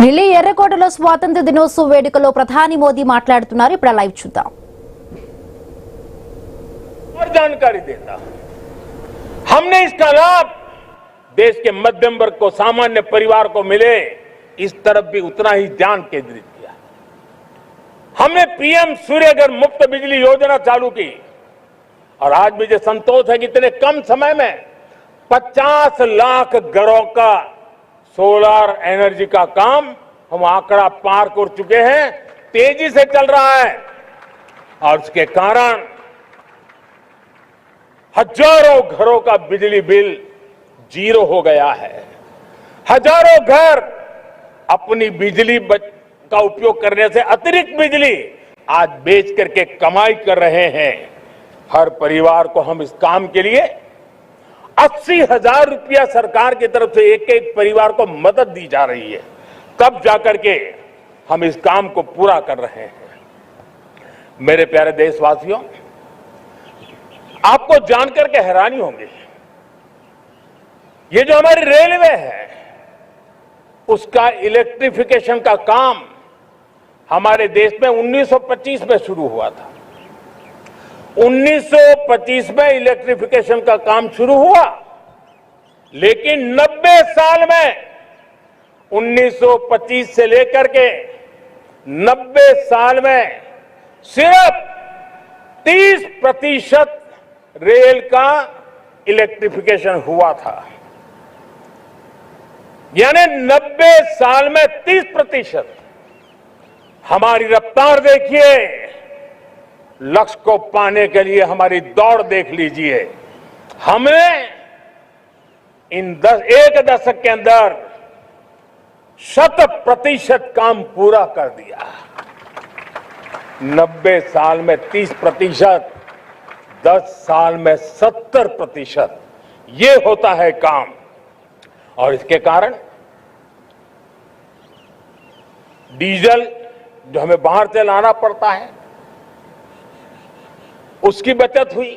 ఢిల్లీ ఎర్రకోటలో స్వాతంత్ర దినోత్సవ వేడుకలో ప్రధాని మోదీ మాట్లాడుతున్నారు. ఇప్పుడు లైవ్ చూద్దాం. और जानकारी देता हमने इसका लाभ देश के मध्यम वर्ग को, सामान्य परिवार को मिले, इस तरफ भी उतना ही ध्यान केंद्रित किया. हमने पीएम सूर्यघर मुफ्त बिजली योजना चालू की और आज मुझे संतोष है कि इतने कम समय में 50 लाख घरों का सोलर एनर्जी का काम हम आंकड़ा पार कर चुके हैं. तेजी से चल रहा है और इसके कारण हजारों घरों का बिजली बिल जीरो हो गया है. हजारों घर अपनी बिजली का उपयोग करने से अतिरिक्त बिजली आज बेच करके कमाई कर रहे हैं. हर परिवार को हम इस काम के लिए 80,000 रुपया सरकार की तरफ से एक एक परिवार को मदद दी जा रही है. तब जाकर के हम इस काम को पूरा कर रहे हैं. मेरे प्यारे देशवासियों, आपको जानकर के हैरानी होगी, ये जो हमारी रेलवे है उसका इलेक्ट्रिफिकेशन का काम हमारे देश में 1925 में शुरू हुआ था. 1925 में इलेक्ट्रिफिकेशन का काम शुरू हुआ, लेकिन 90 साल में 1925 से लेकर के 90 साल में सिर्फ 30% रेल का इलेक्ट्रिफिकेशन हुआ था. यानी 90 साल में 30%. हमारी रफ्तार देखिए, लक्ष्य को पाने के लिए हमारी दौड़ देख लीजिए. हमने एक दशक के अंदर 100% काम पूरा कर दिया. 90 साल में 30%, 10 साल में 70%. ये होता है काम. और इसके कारण डीजल जो हमें बाहर से लाना पड़ता है उसकी बचत हुई.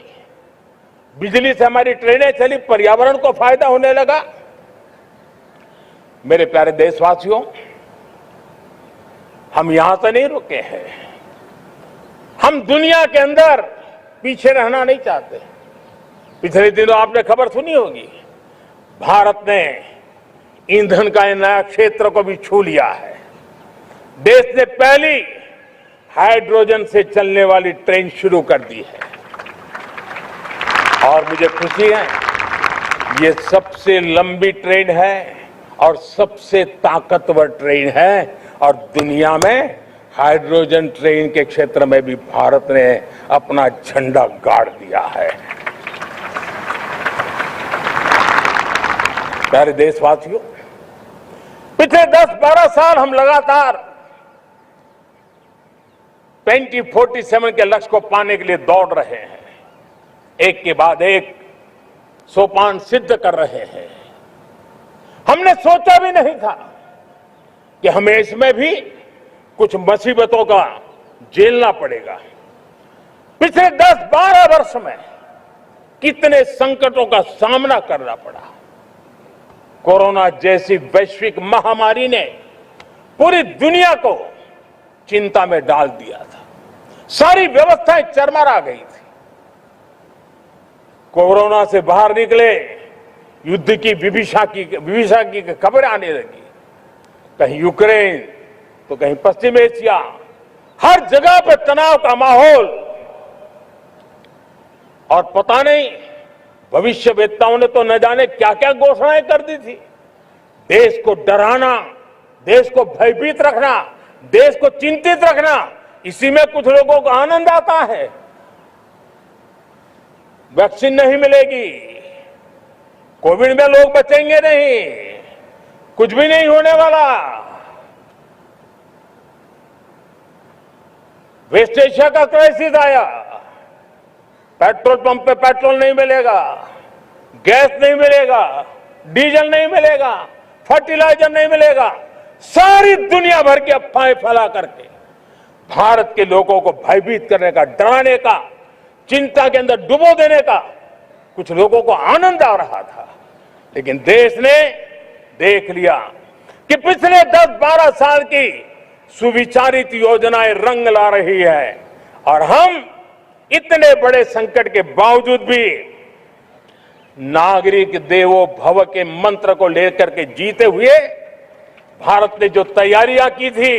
बिजली से हमारी ट्रेनें चली, पर्यावरण को फायदा होने लगा. मेरे प्यारे देशवासियों, हम यहां से नहीं रुके हैं. हम दुनिया के अंदर पीछे रहना नहीं चाहते. पिछले दिनों आपने खबर सुनी होगी, भारत ने ईंधन का नया क्षेत्र को भी छू लिया है. देश ने पहली हाइड्रोजन से चलने वाली ट्रेन शुरू कर दी है. और मुझे खुशी है, ये सबसे लंबी ट्रेन है और सबसे ताकतवर ट्रेन है. और दुनिया में हाइड्रोजन ट्रेन के क्षेत्र में भी भारत ने अपना झंडा गाड़ दिया है. प्यारे देशवासियों, पिछले 10-12 साल हम लगातार 2047 के लक्ष्य को पाने के लिए दौड़ रहे हैं. एक के बाद एक सोपान सिद्ध कर रहे हैं. हमने सोचा भी नहीं था कि हमें इसमें भी कुछ मुसीबतों का झेलना पड़ेगा. पिछले 10-12 वर्ष में कितने संकटों का सामना करना पड़ा. कोरोना जैसी वैश्विक महामारी ने पूरी दुनिया को चिंता में डाल दिया था. सारी व्यवस्थाएं चरमरा गई थी. कोरोना से बाहर निकले, युद्ध की विभीषा की खबरें आने लगी. कहीं यूक्रेन तो कहीं पश्चिम एशिया, हर जगह पे तनाव का माहौल. और पता नहीं भविष्यवेत्ताओं ने तो न जाने क्या क्या घोषणाएं कर दी थी. देश को डराना, देश को भयभीत रखना, देश को चिंतित रखना, इसी में कुछ लोगों को आनंद आता है. वैक्सीन नहीं मिलेगी, कोविड में लोग बचेंगे नहीं, कुछ भी नहीं होने वाला. वेस्ट एशिया का क्राइसिस आया, पेट्रोल पंप पे पेट्रोल नहीं मिलेगा, गैस नहीं मिलेगा, डीजल नहीं मिलेगा, फर्टिलाइजर नहीं मिलेगा. सारी दुनिया भर की अफवाहें फैला करके भारत के लोगों को भयभीत करने का, डराने का, चिंता के अंदर डुबो देने का कुछ लोगों को आनंद आ रहा था. लेकिन देश ने देख लिया कि पिछले 10-12 साल की सुविचारित योजनाएं रंग ला रही है और हम इतने बड़े संकट के बावजूद भी नागरिक देवो भव के मंत्र को लेकर के जीते हुए भारत ने जो तैयारियां की थी,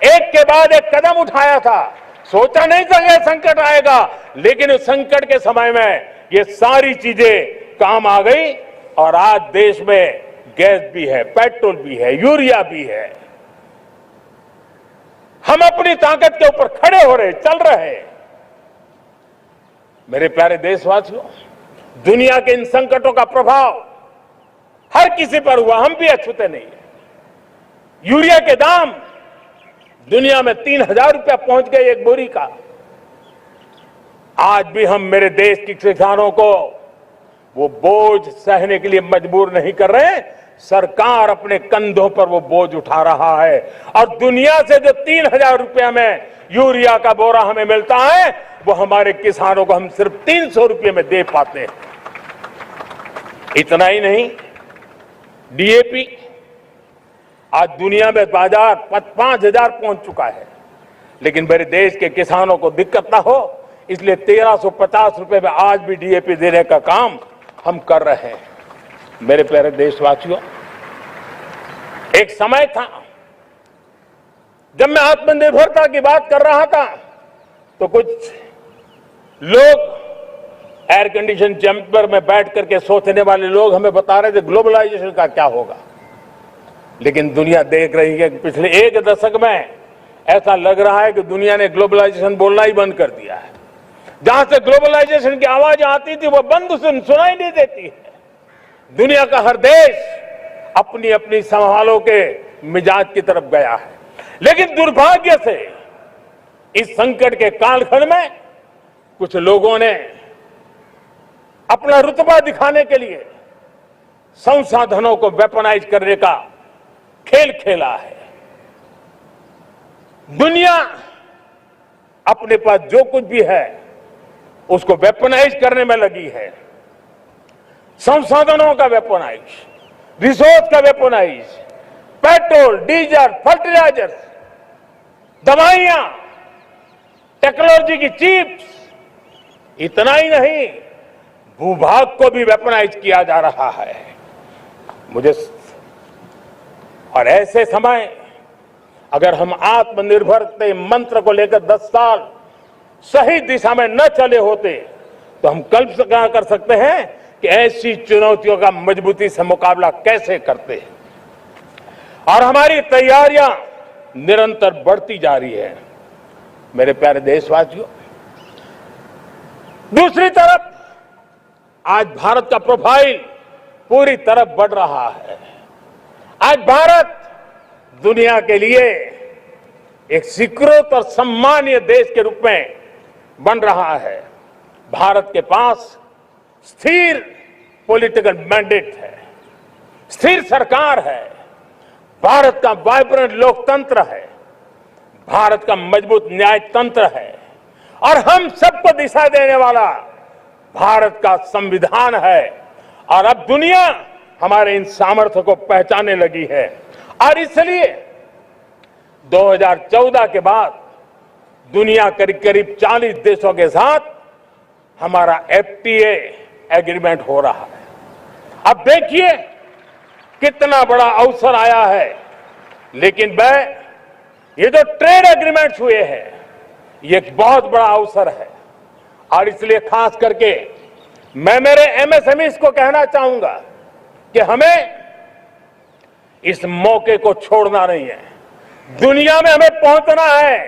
एक के बाद एक कदम उठाया था। सोचा नहीं था कि संकट आएगा, लेकिन उस संकट के समय में ये सारी चीजें काम आ गई और आज देश में गैस भी है, पेट्रोल भी है, यूरिया भी है। हम अपनी ताकत के ऊपर खड़े हो रहे, चल रहे। मेरे प्यारे देशवासियों, दुनिया के इन संकटों का प्रभाव हर किसी पर हुआ, हम भी अछूते नहीं है। यूरिया के दाम दुनिया में 3,000 रुपया पहुंच गए एक बोरी का। आज भी हम मेरे देश के किसानों को वो बोझ सहने के लिए मजबूर नहीं कर रहे। सरकार अपने कंधों पर वो बोझ उठा रहा है और दुनिया से जो 3,000 रुपया में यूरिया का बोरा हमें मिलता है, वो हमारे किसानों को हम सिर्फ 300 रुपये में दे पाते हैं। इतना ही नहीं, डीएपी आज दुनिया में बाजार 5,000 पहुंच चुका है, लेकिन मेरे देश के किसानों को दिक्कत ना हो, इसलिए 1,350 रुपये में आज भी डीएपी देने का काम हम कर रहे हैं। मेरे प्यारे देशवासियों, एक समय था जब मैं आत्मनिर्भरता की बात कर रहा था तो कुछ लोग एयर कंडीशन चैम्बर में बैठ करके सोचने वाले लोग हमें बता रहे थे ग्लोबलाइजेशन का क्या होगा। लेकिन दुनिया देख रही है कि पिछले एक दशक में ऐसा लग रहा है कि दुनिया ने ग्लोबलाइजेशन बोलना ही बंद कर दिया है। जहां से ग्लोबलाइजेशन की आवाज आती थी वो बंद सुनाई नहीं देती है। दुनिया का हर देश अपनी अपनी संभालों के मिजाज की तरफ गया है। लेकिन दुर्भाग्य से इस संकट के कालखंड में कुछ लोगों ने अपना रुतबा दिखाने के लिए संसाधनों को वेपनाइज करने का खेल खेला है। दुनिया अपने पास जो कुछ भी है उसको वेपनाइज करने में लगी है। संसाधनों का वेपनाइज, रिसोर्स का वेपनाइज, पेट्रोल, डीजल, फर्टिलाइजर्स, दवाइयां, टेक्नोलॉजी की चिप्स, इतना ही नहीं, भूभाग को भी वेपनाइज किया जा रहा है। और ऐसे समय अगर हम आत्मनिर्भरता मंत्र को लेकर 10 साल सही दिशा में न चले होते तो हम कल्पना कर सकते हैं कि ऐसी चुनौतियों का मजबूती से मुकाबला कैसे करते हैं। और हमारी तैयारियां निरंतर बढ़ती जा रही है। मेरे प्यारे देशवासियों, दूसरी तरफ आज भारत का प्रोफाइल पूरी तरफ बढ़ रहा है। आज भारत दुनिया के लिए एक स्वीकृत और सम्मानीय देश के रूप में बन रहा है। भारत के पास स्थिर पॉलिटिकल मैंडेट है, स्थिर सरकार है, भारत का वाइब्रेंट लोकतंत्र है, भारत का मजबूत न्याय तंत्र है और हम सबको दिशा देने वाला भारत का संविधान है। और अब दुनिया हमारे इन सामर्थ्य को पहचानने लगी है और इसलिए 2014 के बाद दुनिया करीब करीब 40 देशों के साथ हमारा एफटीए एग्रीमेंट हो रहा है। अब देखिए कितना बड़ा अवसर आया है। लेकिन ये जो ट्रेड एग्रीमेंट्स हुए हैं, ये एक बहुत बड़ा अवसर है और इसलिए खास करके मैं मेरे एमएसएमईज को कहना चाहूंगा कि हमें इस मौके को छोड़ना नहीं है। दुनिया में हमें पहुंचना है।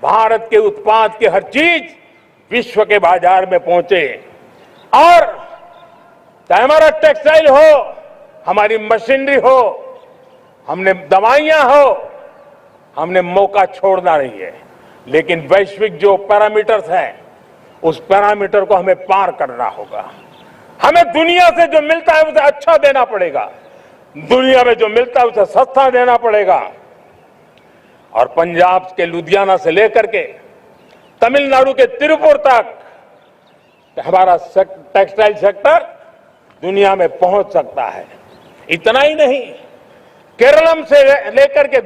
भारत के उत्पाद की हर चीज विश्व के बाजार में पहुंचे और चाहे हमारा टेक्सटाइल हो, हमारी मशीनरी हो, हमने दवाइयां हो, हमने मौका छोड़ना नहीं है। लेकिन वैश्विक जो पैरामीटर्स हैं, उस पैरामीटर को हमें पार करना होगा। हमें दुनिया से जो मिलता है उसे अच्छा देना पड़ेगा, दुनिया में जो मिलता है उसे सस्ता देना पड़ेगा। और पंजाब के लुधियाना से लेकर के तमिलनाडु के तिरुपुर तक हमारा टेक्सटाइल सेक्टर दुनिया में पहुंच सकता है। इतना ही नहीं, केरलम से लेकर के